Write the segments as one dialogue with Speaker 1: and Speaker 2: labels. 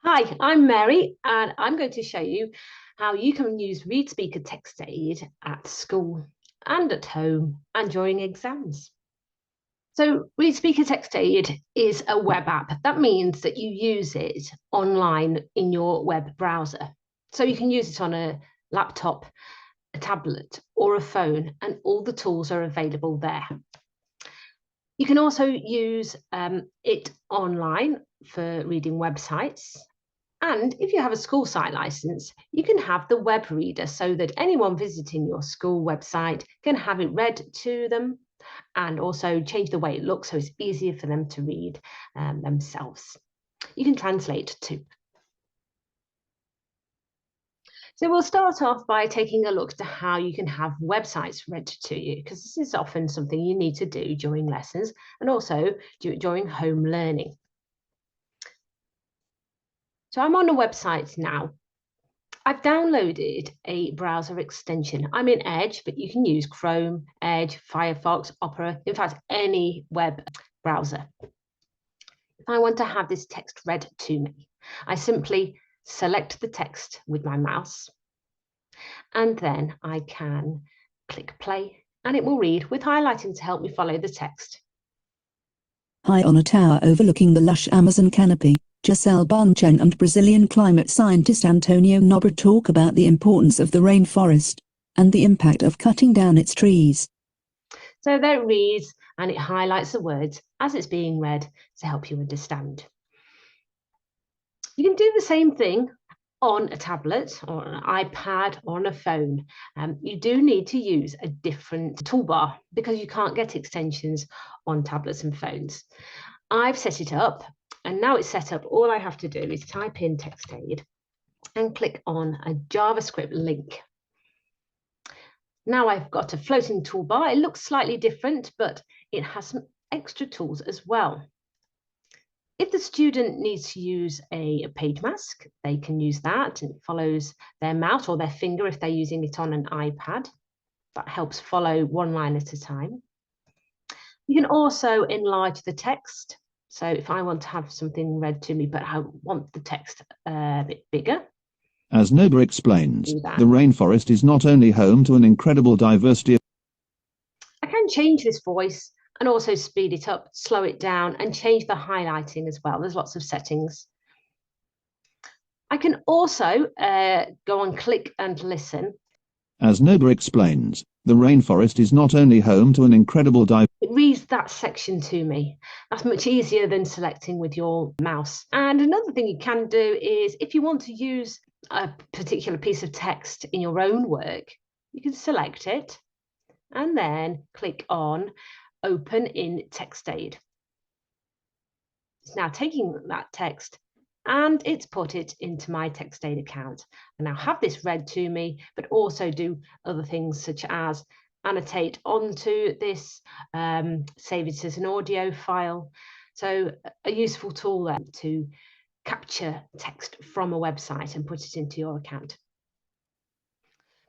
Speaker 1: Hi, I'm Mary, and I'm going to show you how you can use ReadSpeaker TextAid at school and at home and during exams. So ReadSpeaker TextAid is a web app. That means that you use it online in your web browser. So you can use it on a laptop, a tablet, or a phone, and all the tools are available there. You can also use it online for reading websites. And if you have a school site license, you can have the web reader so that anyone visiting your school website can have it read to them and also change the way it looks so it's easier for them to read themselves. You can translate too. So we'll start off by taking a look at how you can have websites read to you, because this is often something you need to do during lessons and also during home learning. So I'm on a website now. I've downloaded a browser extension. I'm in Edge, but you can use Chrome, Edge, Firefox, Opera, in fact, any web browser. If I want to have this text read to me, I simply select the text with my mouse, and then I can click play, and it will read with highlighting to help me follow the text.
Speaker 2: High on a tower overlooking the lush Amazon canopy, Giselle Bunchen and Brazilian climate scientist Antonio Nobre talk about the importance of the rainforest and the impact of cutting down its trees.
Speaker 1: So there it reads, and it highlights the words as it's being read to help you understand. You can do the same thing on a tablet or an iPad or on a phone. You do need to use a different toolbar because you can't get extensions on tablets and phones. I've set it up, and now it's set up. All I have to do is type in TextAid and click on a JavaScript link. Now I've got a floating toolbar. It looks slightly different, but it has some extra tools as well. If the student needs to use a page mask, they can use that, and it follows their mouse or their finger if they're using it on an iPad. That helps follow one line at a time. You can also enlarge the text. So if I want to have something read to me, but I want the text a bit bigger.
Speaker 3: As Nobre explains, the rainforest is not only home to an incredible diversity of...
Speaker 1: I can change this voice and also speed it up, slow it down, and change the highlighting as well. There's lots of settings. I can also go on click and listen.
Speaker 3: As Nobre explains, the rainforest is not only home to an incredible diversity...
Speaker 1: It reads that section to me. That's much easier than selecting with your mouse. And another thing you can do is if you want to use a particular piece of text in your own work, you can select it and then click on Open in TextAid. It's now taking that text and it's put it into my TextAid account. I now have this read to me, but also do other things such as annotate onto this, save it as an audio file. So a useful tool then to capture text from a website and put it into your account.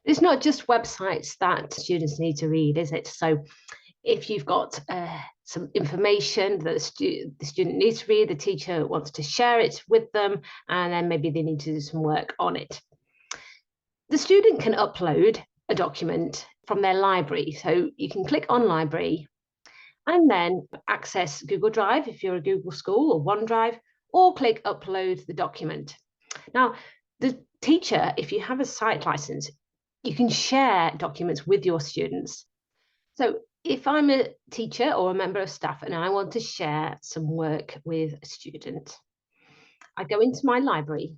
Speaker 1: It's not just websites that students need to read, is it? So if you've got some information that the student needs to read, the teacher wants to share it with them, and then maybe they need to do some work on it. The student can upload a document from their library. So you can click on library and then access Google Drive if you're a Google school, or OneDrive, or click upload the document. Now, the teacher, if you have a site license, you can share documents with your students. So if I'm a teacher or a member of staff and I want to share some work with a student, I go into my library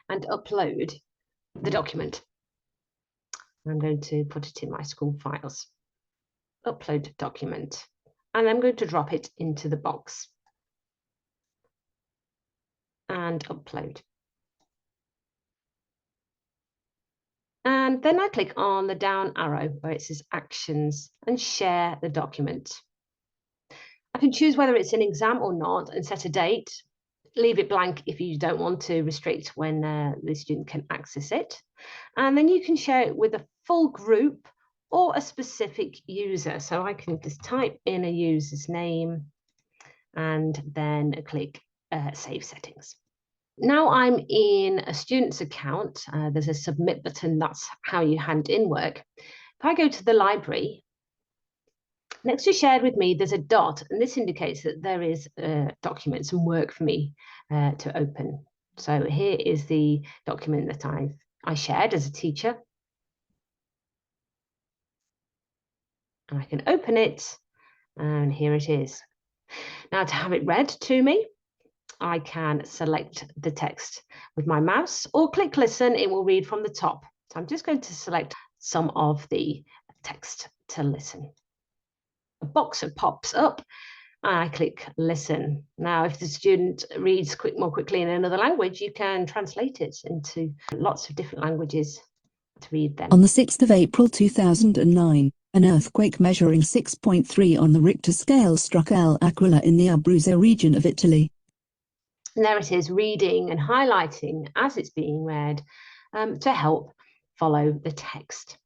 Speaker 1: and upload the document. I'm going to put it in my school files, upload document, and I'm going to drop it into the box and upload. And then I click on the down arrow where it says actions and share the document. I can choose whether it's an exam or not and set a date. Leave it blank if you don't want to restrict when the student can access it. And then you can share it with a full group or a specific user. So I can just type in a user's name and then click Save Settings. Now I'm in a student's account. There's a submit button. That's how you hand in work. If I go to the library, next to shared with me, there's a dot, and this indicates that there is a document, some work for me to open. So here is the document that I shared as a teacher. And I can open it, and here it is. Now to have it read to me, I can select the text with my mouse or click listen, it will read from the top. So I'm just going to select some of the text to listen. A box pops up and I click listen. Now, if the student reads more quickly in another language, you can translate it into lots of different languages to read them.
Speaker 2: On the 6th of April 2009, an earthquake measuring 6.3 on the Richter scale struck L'Aquila in the Abruzzo region of Italy.
Speaker 1: And there it is, reading and highlighting as it's being read to help follow the text.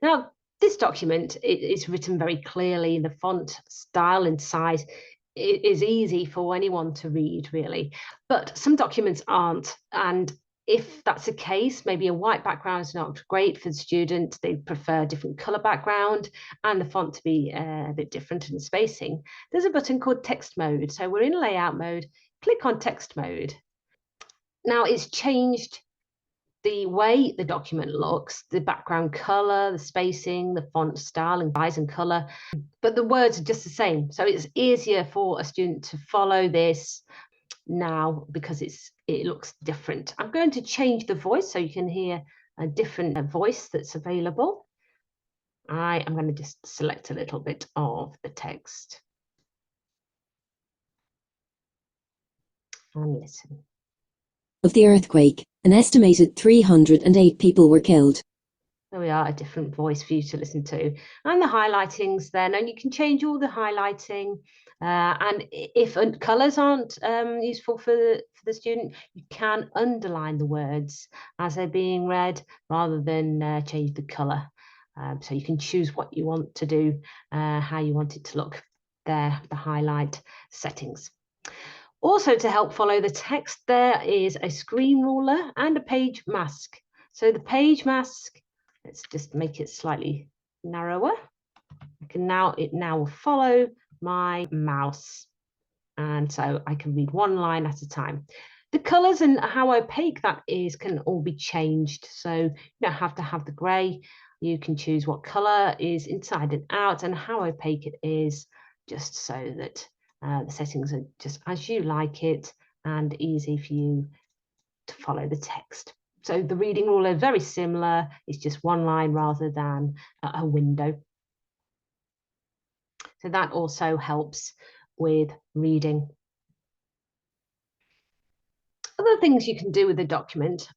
Speaker 1: Now, this document is written very clearly. The font style and size is easy for anyone to read, really. But some documents aren't. And if that's the case, maybe a white background is not great for the student. They prefer a different color background and the font to be a bit different in spacing. There's a button called text mode. So we're in layout mode. Click on text mode. Now it's changed the way the document looks, the background color, the spacing, the font style and size and color, but the words are just the same. So it's easier for a student to follow this now because it looks different. I'm going to change the voice so you can hear a different voice that's available. I am going to just select a little bit of the text and listen.
Speaker 4: Of the earthquake, an estimated 308 people were killed.
Speaker 1: There we are, a different voice for you to listen to. And the highlighting's then, and you can change all the highlighting. And if colours aren't useful for the student, you can underline the words as they're being read rather than change the colour. So you can choose what you want to do, how you want it to look there, the highlight settings. Also, to help follow the text, there is a screen ruler and a page mask. So the page mask, let's just make it slightly narrower. It now will follow my mouse. And so I can read one line at a time. The colors and how opaque that is can all be changed. So you don't have to have the gray. You can choose what color is inside and out and how opaque it is, just so that the settings are just as you like it and easy for you to follow the text. So the reading ruler is very similar. It's just one line rather than a window. So that also helps with reading. Other things you can do with a document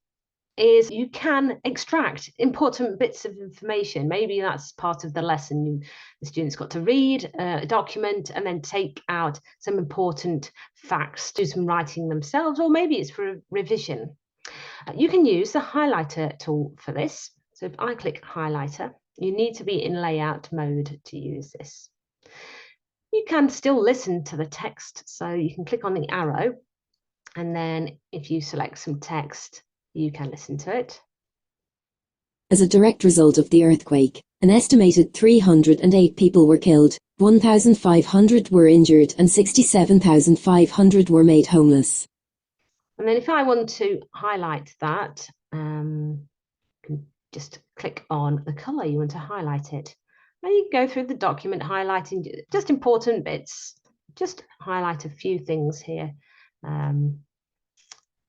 Speaker 1: is you can extract important bits of information. Maybe that's part of the lesson. The students got to read a document and then take out some important facts, do some writing themselves, or maybe it's for a revision. You can use the highlighter tool for this. So if I click highlighter, you need to be in layout mode to use this. You can still listen to the text. So you can click on the arrow, and then if you select some text, you can listen to it.
Speaker 4: As a direct result of the earthquake, an estimated 308 people were killed, 1,500 were injured, and 67,500 were made homeless.
Speaker 1: And then if I want to highlight that, you can just click on the color you want to highlight it. And you can go through the document highlighting just important bits, just highlight a few things here.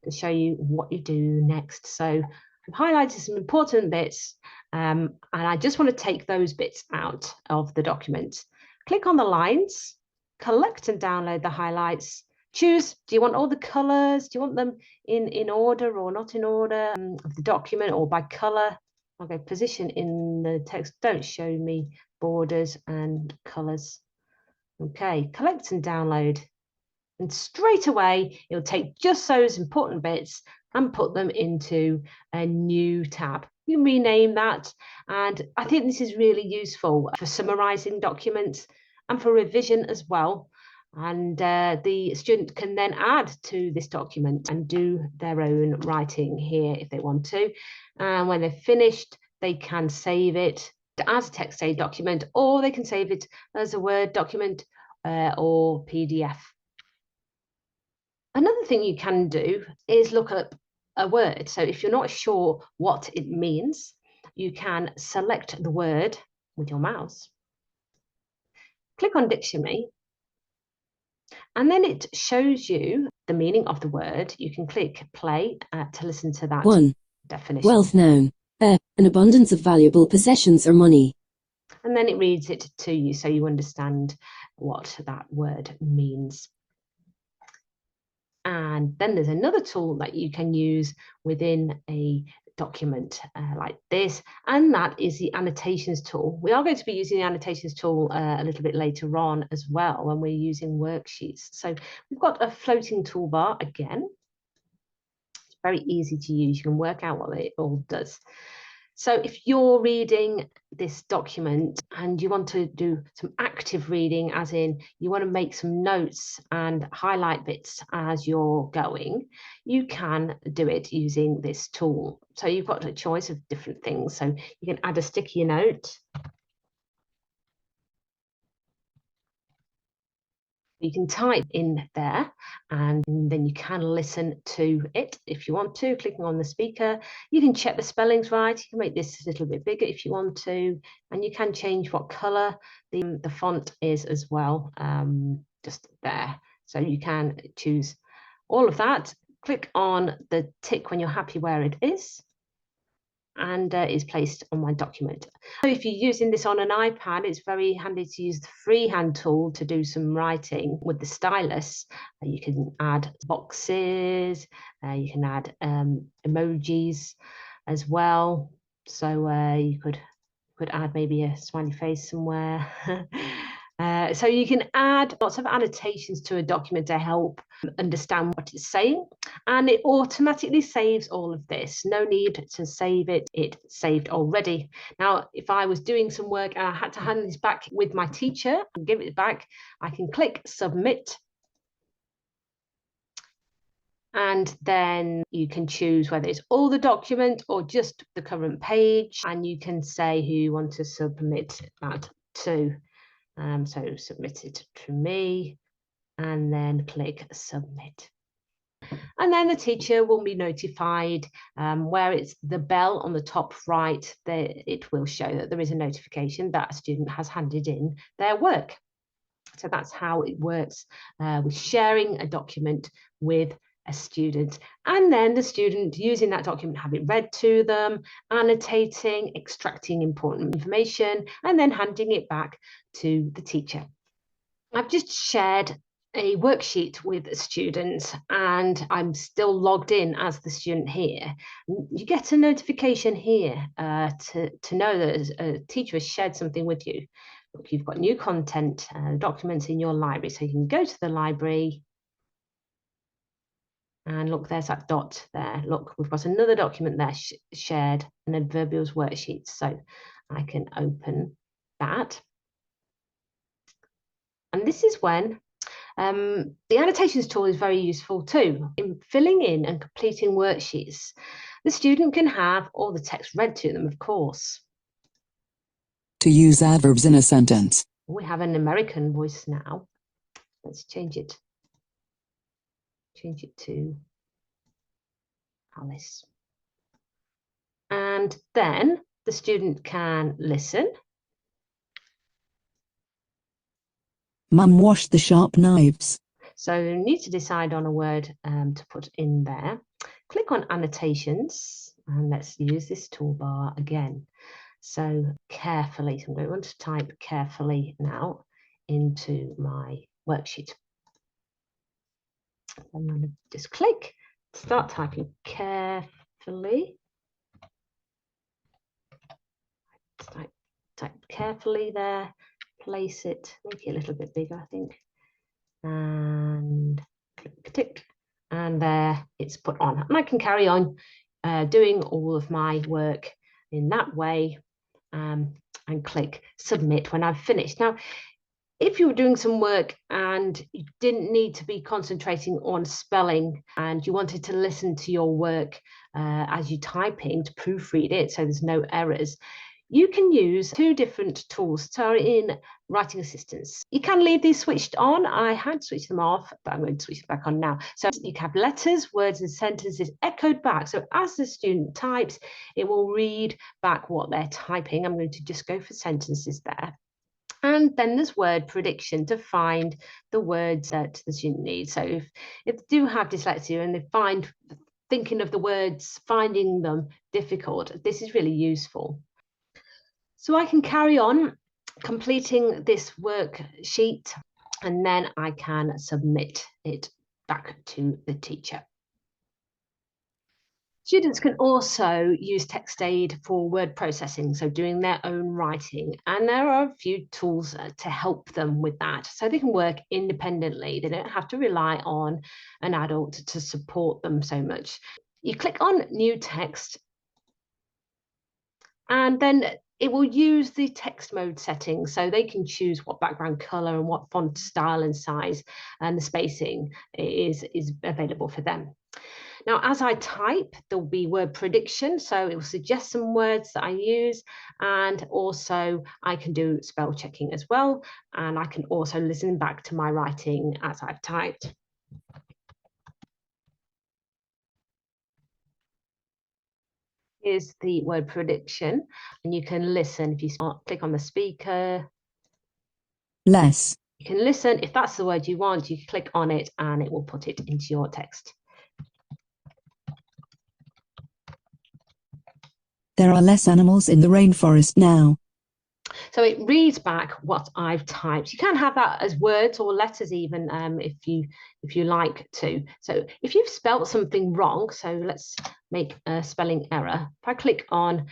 Speaker 1: To show you what you do next. So I've highlighted some important bits and I just want to take those bits out of the document. Click on the lines, collect and download the highlights, choose, do you want all the colors? Do you want them in order or not in order of the document or by color? I'll go position in the text, don't show me borders and colors. Okay, collect and download. And straight away, it'll take just those important bits and put them into a new tab. You rename that. And I think this is really useful for summarizing documents and for revision as well. And the student can then add to this document and do their own writing here if they want to. And when they're finished, they can save it as a TextAid document, or they can save it as a Word document or PDF. Another thing you can do is look up a word. So if you're not sure what it means, you can select the word with your mouse, click on dictionary, and then it shows you the meaning of the word. You can click play to listen to that
Speaker 4: 1.
Speaker 1: definition.
Speaker 4: Wealth noun. An abundance of valuable possessions or money.
Speaker 1: And then it reads it to you so you understand what that word means. And then there's another tool that you can use within a document like this, and that is the annotations tool. We are going to be using the annotations tool a little bit later on as well when we're using worksheets. So we've got a floating toolbar again. It's very easy to use. You can work out what it all does. So if you're reading this document and you want to do some active reading, as in you want to make some notes and highlight bits as you're going, you can do it using this tool. So you've got a choice of different things. So you can add a sticky note. You can type in there and then you can listen to it if you want to, clicking on the speaker. You can check the spellings right. You can make this a little bit bigger if you want to, and you can change what color the font is as well, just there. So you can choose all of that. Click on the tick when you're happy where it is, and is placed on my document. So if you're using this on an iPad, it's very handy to use the freehand tool to do some writing with the stylus. You can add boxes, you can add emojis as well. So you could add maybe a smiley face somewhere. So you can add lots of annotations to a document to help understand what it's saying, and it automatically saves all of this. No need to save it, it's saved already. Now, if I was doing some work and I had to hand this back with my teacher and give it back, I can click submit. And then you can choose whether it's all the document or just the current page, and you can say who you want to submit that to. So submit it to me, and then click submit. And then the teacher will be notified where it's the bell on the top right, it will show that there is a notification that a student has handed in their work. So that's how it works with sharing a document with a student, and then the student using that document, have it read to them, annotating, extracting important information, and then handing it back to the teacher. I've just shared a worksheet with students and I'm still logged in as the student here. You get a notification here to know that a teacher has shared something with you. Look, you've got new content, documents in your library, so you can go to the library. And look, there's that dot there. Look, we've got another document there, shared, an adverbials worksheet. So I can open that. And this is when the annotations tool is very useful too. In filling in and completing worksheets, the student can have all the text read to them, of course.
Speaker 2: To use adverbs in a sentence.
Speaker 1: We have an American voice now. Let's change it. Change it to Alice. And then the student can listen.
Speaker 2: Mum washed the sharp knives.
Speaker 1: So you need to decide on a word to put in there. Click on annotations and let's use this toolbar again. So carefully, so I'm going to type carefully now into my worksheet. I'm going to just click, start typing carefully. Type carefully there, place it, make it a little bit bigger, I think. And click tick, and there it's put on. And I can carry on doing all of my work in that way and click submit when I've finished. Now, If you were doing some work and you didn't need to be concentrating on spelling and you wanted to listen to your work as you're typing to proofread it so there's no errors, you can use two different tools in writing assistance. You can leave these switched on. I had switched them off, but I'm going to switch them back on now. So you can have letters, words and sentences echoed back. So as the student types, it will read back what they're typing. I'm going to just go for sentences there. And then there's word prediction to find the words that the student needs. So if they do have dyslexia and they find thinking of the words, finding them difficult, this is really useful. So I can carry on completing this worksheet and then I can submit it back to the teacher. Students can also use TextAid for word processing, so doing their own writing. And there are a few tools to help them with that. So they can work independently. They don't have to rely on an adult to support them so much. You click on New Text, and then it will use the text mode settings, so they can choose what background color and what font style and size, and the spacing is available for them. Now, as I type, there'll be word prediction, so it will suggest some words that I use, and also I can do spell checking as well, and I can also listen back to my writing as I've typed. Here's the word prediction, and you can listen if you click on the speaker.
Speaker 2: Less.
Speaker 1: You can listen. If that's the word you want, you click on it and it will put it into your text.
Speaker 2: There are less animals in the rainforest now.
Speaker 1: So it reads back what I've typed. You can have that as words or letters even if you like to. So if you've spelled something wrong, so let's make a spelling error. If I click on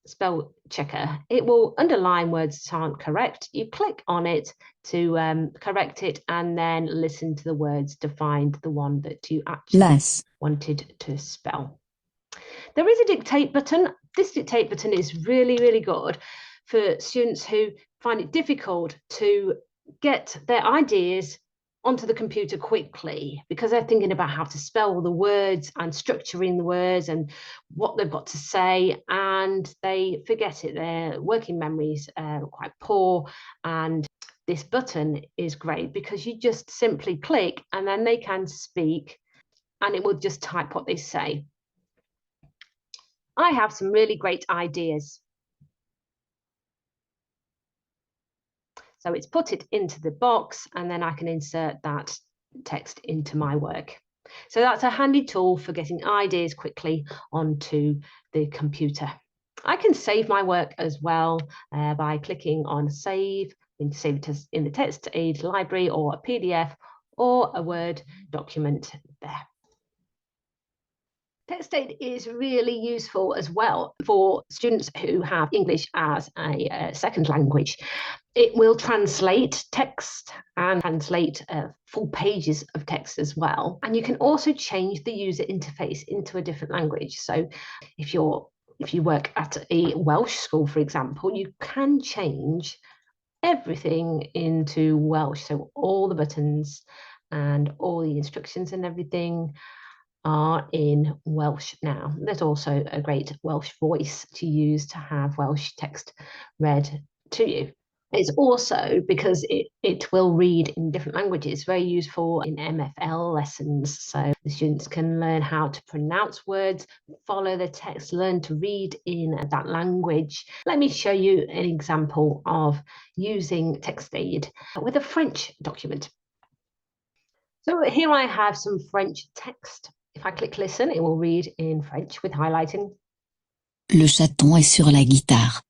Speaker 1: spell checker, it will underline words that aren't correct. You click on it to correct it and then listen to the words to find the one that you actually wanted to spell. There is a dictate button. This dictate button is really, really good for students who find it difficult to get their ideas onto the computer quickly because they're thinking about how to spell the words and structuring the words and what they've got to say, and they forget it. Their working memories are quite poor, and this button is great because you just simply click and then they can speak and it will just type what they say. I have some really great ideas. So it's put it into the box and then I can insert that text into my work. So that's a handy tool for getting ideas quickly onto the computer. I can save my work as well by clicking on save. You can save it in the TextAid library or a PDF or a Word document there. TextAid is really useful as well for students who have English as a second language. It will translate text and translate full pages of text as well. And you can also change the user interface into a different language. So if you work at a Welsh school, for example, you can change everything into Welsh. So all the buttons and all the instructions and everything are in Welsh now. There's also a great Welsh voice to use to have Welsh text read to you. It's also, because it will read in different languages, very useful in MFL lessons. So the students can learn how to pronounce words, follow the text, learn to read in that language. Let me show you an example of using TextAid with a French document. So here I have some French text. If I click listen, it will read in French with highlighting.
Speaker 5: Le chaton est sur la guitare.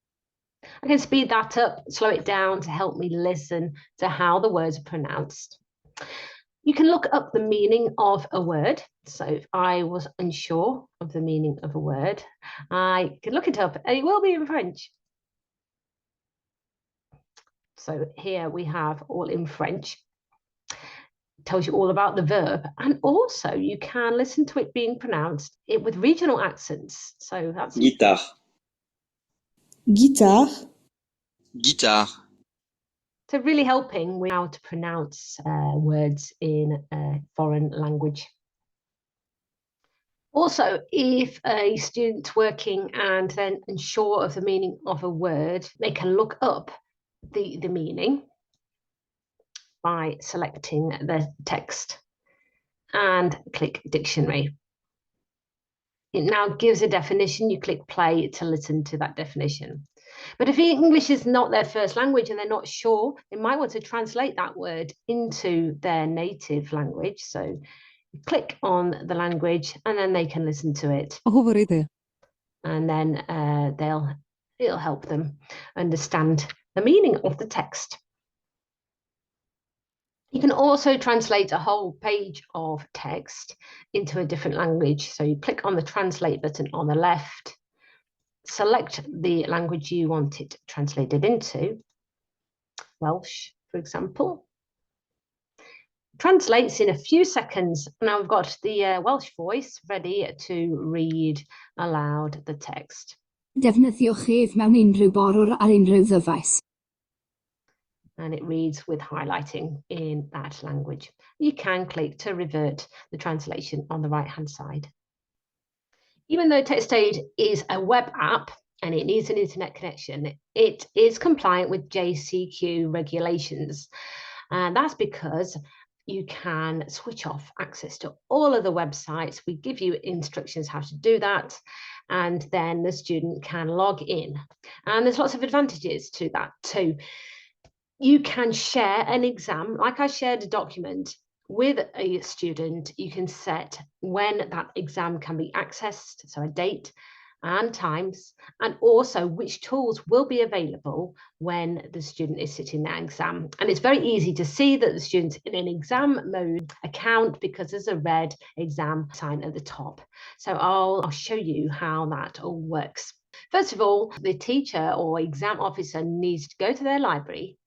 Speaker 1: I can speed that up, slow it down to help me listen to how the words are pronounced. You can look up the meaning of a word. So if I was unsure of the meaning of a word, I can look it up and it will be in French. So here we have all in French. Tells you all about the verb, and also you can listen to it being pronounced with regional accents. So that's
Speaker 6: guitare,
Speaker 7: guitare,
Speaker 6: guitare,
Speaker 1: So really helping with how to pronounce words in a foreign language. Also, if a student's working and then unsure of the meaning of a word, they can look up the meaning by selecting the text and click dictionary. It now gives a definition. You click play to listen to that definition. But if English is not their first language and they're not sure, they might want to translate that word into their native language. So click on the language and then they can listen to it. And then it'll help them understand the meaning of the text. You can also translate a whole page of text into a different language. So you click on the translate button on the left, select the language you want it translated into, Welsh, for example. Translates in a few seconds. Now we've got the Welsh voice ready to read aloud the text.
Speaker 6: Defnyddiwch ef mewn unrhyw borwr ar unrhyw ddyfais.
Speaker 1: And it reads with highlighting in that language. You can click to revert the translation on the right-hand side. Even though TextAid is a web app and it needs an internet connection, it is compliant with JCQ regulations. And that's because you can switch off access to all of the websites. We give you instructions how to do that, and then the student can log in. And there's lots of advantages to that too. You can share an exam, like I shared a document with a student. You can set when that exam can be accessed, so a date and times, and also which tools will be available when the student is sitting that exam. And it's very easy to see that the student's in an exam mode account because there's a red exam sign at the top. So I'll show you how that all works. First of all, the teacher or exam officer needs to go to their library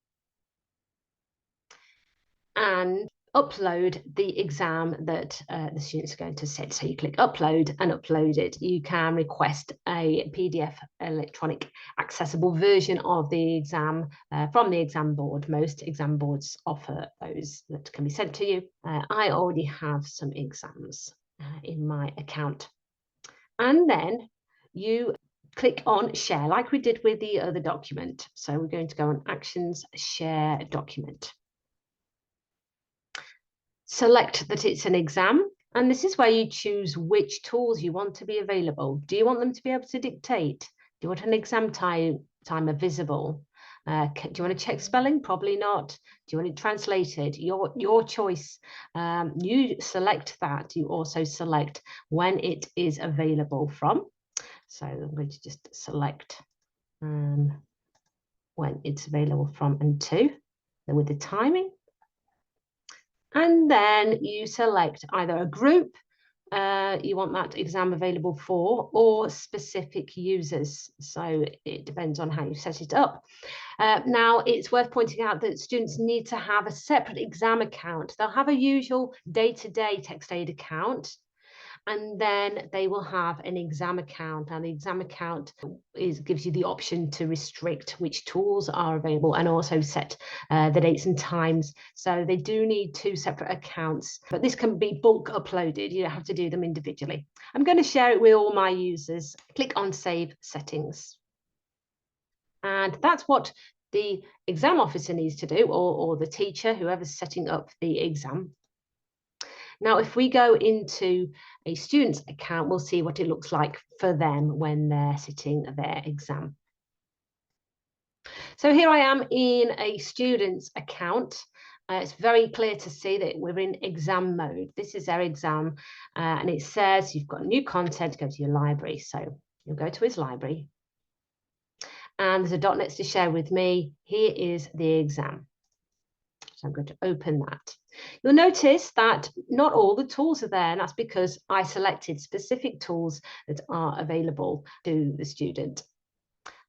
Speaker 1: and upload the exam that the student's going to sit. So you click upload and upload it. You can request a PDF electronic accessible version of the exam from the exam board. Most exam boards offer those that can be sent to you. I already have some exams in my account. And then you click on share like we did with the other document. So we're going to go on actions, share document. Select that it's an exam, and this is where you choose which tools you want to be available. Do you want them to be able to dictate? Do you want an exam timer visible? Do you want to check spelling? Probably not. Do you want it translated? Your choice. You select that. You also select when it is available from. So I'm going to just select when it's available from and to, with the timing. And then you select either a group you want that exam available for, or specific users. So it depends on how you set it up. Now, it's worth pointing out that students need to have a separate exam account. They'll have a usual day-to-day TextAid account, and then they will have an exam account. And the exam account gives you the option to restrict which tools are available and also set the dates and times. So they do need two separate accounts, but this can be bulk uploaded. You don't have to do them individually. I'm going to share it with all my users. Click on Save Settings. And that's what the exam officer needs to do, or the teacher, whoever's setting up the exam. Now, if we go into a student's account, we'll see what it looks like for them when they're sitting their exam. So here I am in a student's account. It's very clear to see that we're in exam mode. This is their exam, and it says you've got new content, go to your library. So you'll go to his library. And there's a dot next to share with me. Here is the exam. So I'm going to open that. You'll notice that not all the tools are there, and that's because I selected specific tools that are available to the student.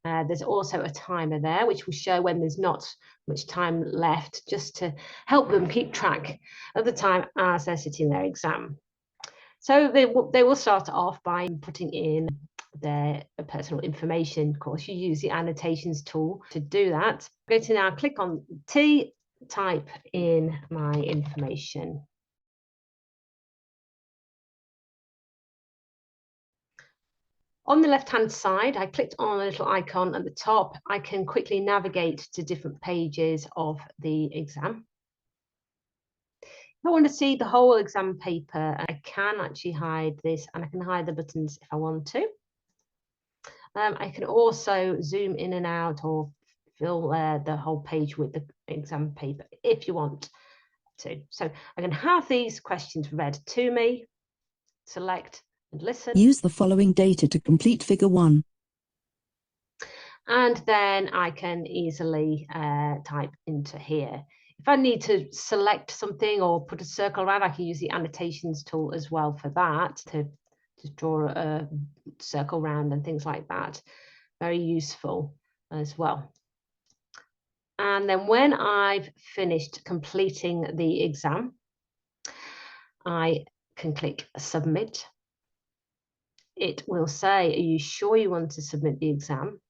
Speaker 1: There's also a timer there, which will show when there's not much time left, just to help them keep track of the time as they're sitting their exam. So they will start off by putting in their personal information. Of course, you use the annotations tool to do that. I'm going to now click on T, type in my information. On the left-hand side, I clicked on a little icon at the top. I can quickly navigate to different pages of the exam. If I want to see the whole exam paper, I can actually hide this, and I can hide the buttons if I want to. I can also zoom in and out or fill the whole page with the exam paper if you want to. So I can have these questions read to me, select and listen.
Speaker 2: Use the following data to complete figure 1.
Speaker 1: And then I can easily type into here. If I need to select something or put a circle around, I can use the annotations tool as well for that, to draw a circle round and things like that. Very useful as well. And then when I've finished completing the exam, I can click submit. It will say, are you sure you want to submit the exam?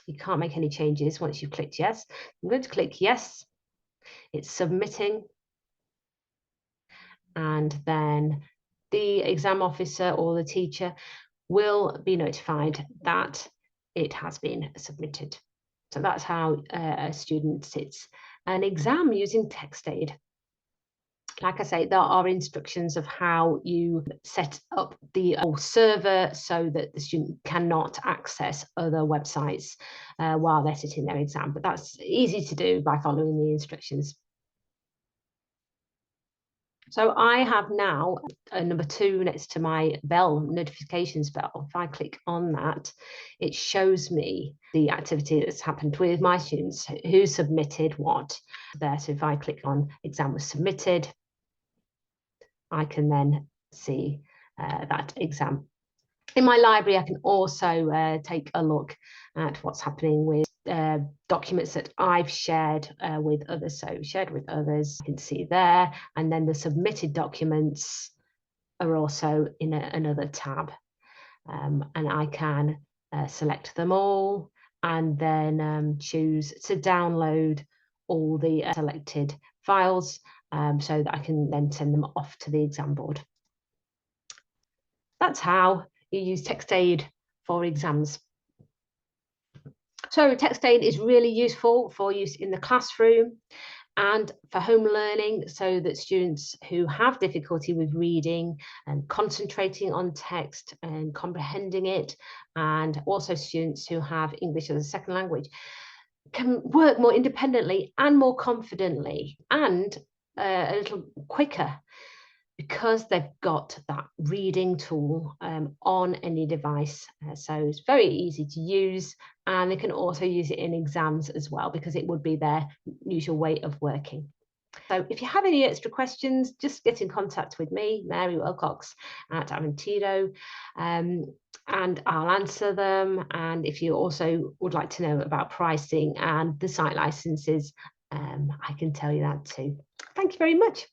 Speaker 1: You can't make any changes once you've clicked yes. I'm going to click yes. It's submitting. And then the exam officer or the teacher will be notified that it has been submitted. So that's how a student sits an exam using TextAid. Like I say, there are instructions of how you set up the server so that the student cannot access other websites while they're sitting their exam. But that's easy to do by following the instructions. So I have now a number 2 next to my bell, notifications bell. If I click on that, it shows me the activity that's happened with my students, who submitted what there. So if I click on exam was submitted, I can then see that exam. In my library, I can also take a look at what's happening with documents that I've shared with others. So shared with others, you can see there. And then the submitted documents are also in another tab. And I can select them all and then choose to download all the selected files so that I can then send them off to the exam board. That's how you use TextAid for exams. So TextAid is really useful for use in the classroom and for home learning, so that students who have difficulty with reading and concentrating on text and comprehending it, and also students who have English as a second language, can work more independently and more confidently and a little quicker, because they've got that reading tool on any device. So it's very easy to use, and they can also use it in exams as well, because it would be their usual way of working. So if you have any extra questions, just get in contact with me, Mary Wilcox at Aventido, and I'll answer them. And if you also would like to know about pricing and the site licenses, I can tell you that too. Thank you very much.